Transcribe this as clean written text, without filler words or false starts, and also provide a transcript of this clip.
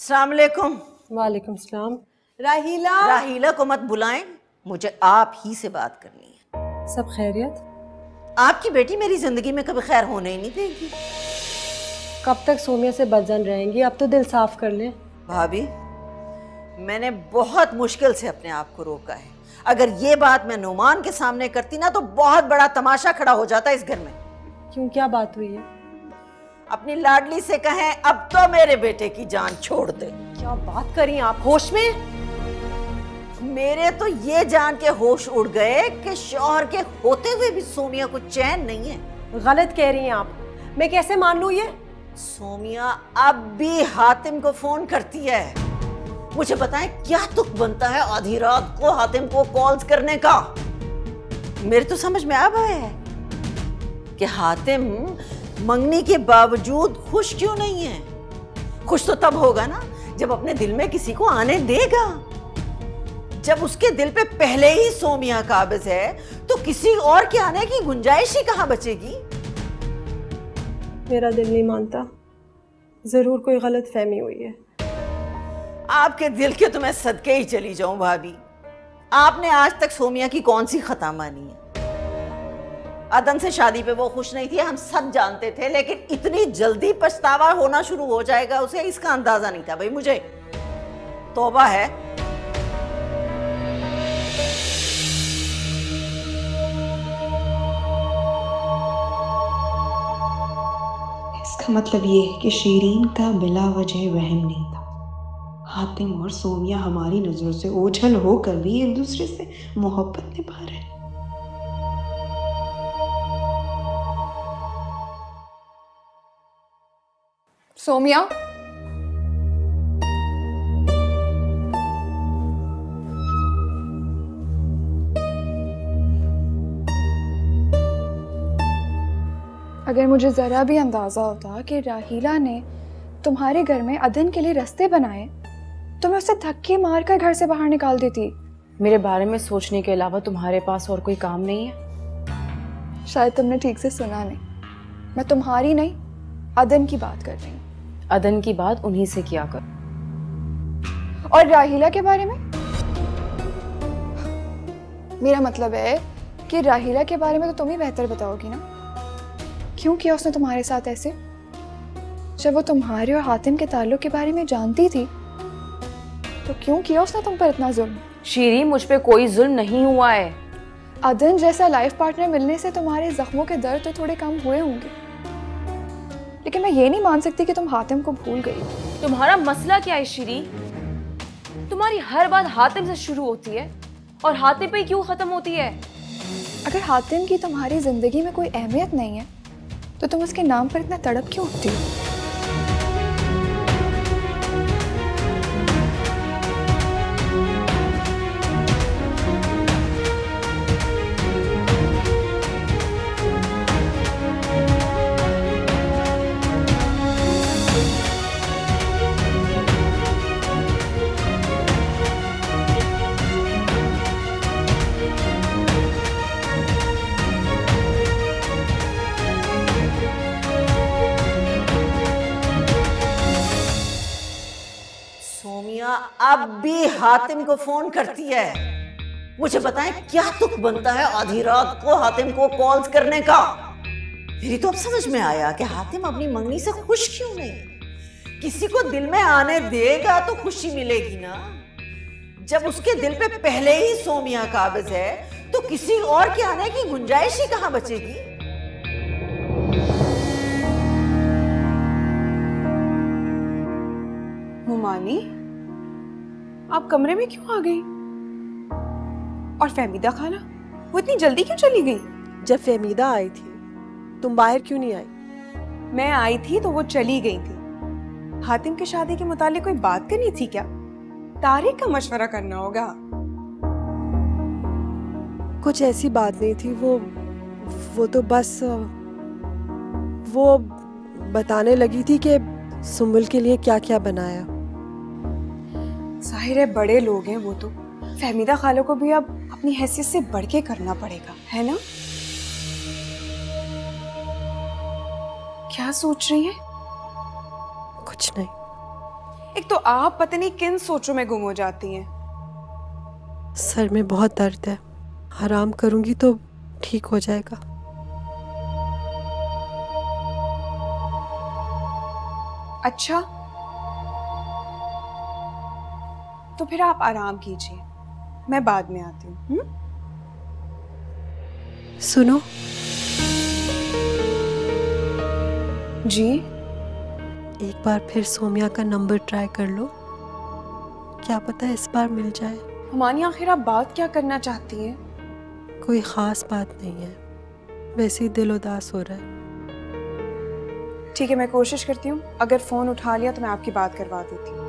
अस्सलाम वालेकुम। वालेकुम सलाम। राहीला, राहीला को मत बुलाएं, मुझे आप ही से बात करनी है। सब खैरियत? आपकी बेटी मेरी जिंदगी में कभी खैर होने ही नहीं देगी। कब तक सोमिया से बदजन रहेंगी? अब तो दिल साफ कर लें। भाभी, मैंने बहुत मुश्किल से अपने आप को रोका है। अगर ये बात मैं नुमान के सामने करती ना तो बहुत बड़ा तमाशा खड़ा हो जाता इस घर में। क्यों, क्या बात हुई है? अपनी लाडली से कहें अब तो मेरे बेटे की जान छोड़ दे। क्या बात करी आप, होश में? मेरे तो ये जान के होश उड़ गए कि शौहर के होते हुए भी सोमिया को चैन नहीं है। गलत कह रही हैं आप, मैं कैसे मान लूं ये? सोमिया अब भी हातिम को फोन करती है। मुझे बताएं क्या तुक बनता है आधी रात को हातिम को कॉल्स करने का? मेरे तो समझ में आ गया है कि हातिम मंगनी के बावजूद खुश क्यों नहीं है। खुश तो तब होगा ना जब अपने दिल में किसी को आने देगा। जब उसके दिल पे पहले ही सोमिया काबिज है तो किसी और के आने की गुंजाइश ही कहां बचेगी? मेरा दिल नहीं मानता, जरूर कोई गलत फहमी हुई है। आपके दिल के तो मैं सदके ही चली जाऊं भाभी। आपने आज तक सोमिया की कौन सी खता मानी है? अदन से शादी पे वो खुश नहीं थी, हम सब जानते थे, लेकिन इतनी जल्दी पछतावा होना शुरू हो जाएगा उसे, इसका अंदाजा नहीं था भाई मुझे। तौबा है। इसका मतलब ये है कि शीरीन का बिला वजह वहम नहीं था। हातिम और सोमिया हमारी नजरों से ओझल होकर भी एक दूसरे से मोहब्बत निभा रहे हैं। सोमिया, अगर मुझे ज़रा भी अंदाज़ा होता कि राहीला ने तुम्हारे घर में अदन के लिए रास्ते बनाए तो मैं उसे धक्के मारकर घर से बाहर निकाल देती। मेरे बारे में सोचने के अलावा तुम्हारे पास और कोई काम नहीं है? शायद तुमने ठीक से सुना नहीं, मैं तुम्हारी नहीं अदन की बात कर रही हूँ। अदन की बात उन्हीं से किया कर। और राहीला के बारे में? मेरा मतलब है कि राहीला के बारे में तो तुम ही बेहतर बताओगी ना। क्यों किया उसने तुम्हारे साथ ऐसे? जब वो तुम्हारे और हातिम के ताल्लुक के बारे में जानती थी तो क्यों किया उसने तुम पर इतना जुल्म? शीरी, मुझ पे कोई जुल्म नहीं हुआ है। अदन जैसा लाइफ पार्टनर मिलने से तुम्हारे जख्मों के दर्द तो थोड़े कम हुए होंगे, लेकिन मैं ये नहीं मान सकती कि तुम हातिम को भूल गई। तुम्हारा मसला क्या है शीरी? तुम्हारी हर बात हातिम से शुरू होती है और हातिम पे क्यों खत्म होती है? अगर हातिम की तुम्हारी जिंदगी में कोई अहमियत नहीं है तो तुम उसके नाम पर इतना तड़प क्यों उठती हो? अब भी हातिम को फोन करती है। मुझे बताएं क्या तुक बनता है आधी रात को हातिम को कॉल्स करने का? मेरी तो अब समझ में आया कि हातिम अपनी मंगनी से खुश क्यों नहीं। किसी को दिल में आने देगा तो खुशी मिलेगी ना। जब उसके दिल पे पहले ही सोमिया काबिज है तो किसी और के आने की गुंजाइश ही कहां बचेगी? मुमानी, आप कमरे में क्यों आ गई? और फहमीदा खाला, वो इतनी जल्दी क्यों चली गई? जब फहमीदा आई थी तुम बाहर क्यों नहीं आई? मैं आई थी तो वो चली गई थी। हातिम की शादी के मुतालिक कोई बात करनी थी क्या? तारिक का मशवरा करना होगा। कुछ ऐसी बात नहीं थी, वो तो बस वो बताने लगी थी कि सुम्बुल के लिए क्या क्या बनाया। जाहिर है बड़े लोग हैं वो तो। फहमीदा खालों को भी अब अपनी हैसियत से बढ़ के करना पड़ेगा, है ना? क्या सोच रही है? कुछ नहीं। एक तो आप पता नहीं किन सोचों में गुम हो जाती हैं। सर में बहुत दर्द है, आराम करूंगी तो ठीक हो जाएगा। अच्छा, तो फिर आप आराम कीजिए, मैं बाद में आती हूँ। सुनो जी। एक बार फिर सोमिया का नंबर ट्राई कर लो, क्या पता इस बार मिल जाए। हमानी आखिर आप बात क्या करना चाहती हैं? कोई ख़ास बात नहीं है, वैसे ही दिल उदास हो रहा है। ठीक है, मैं कोशिश करती हूँ, अगर फ़ोन उठा लिया तो मैं आपकी बात करवा देती हूँ।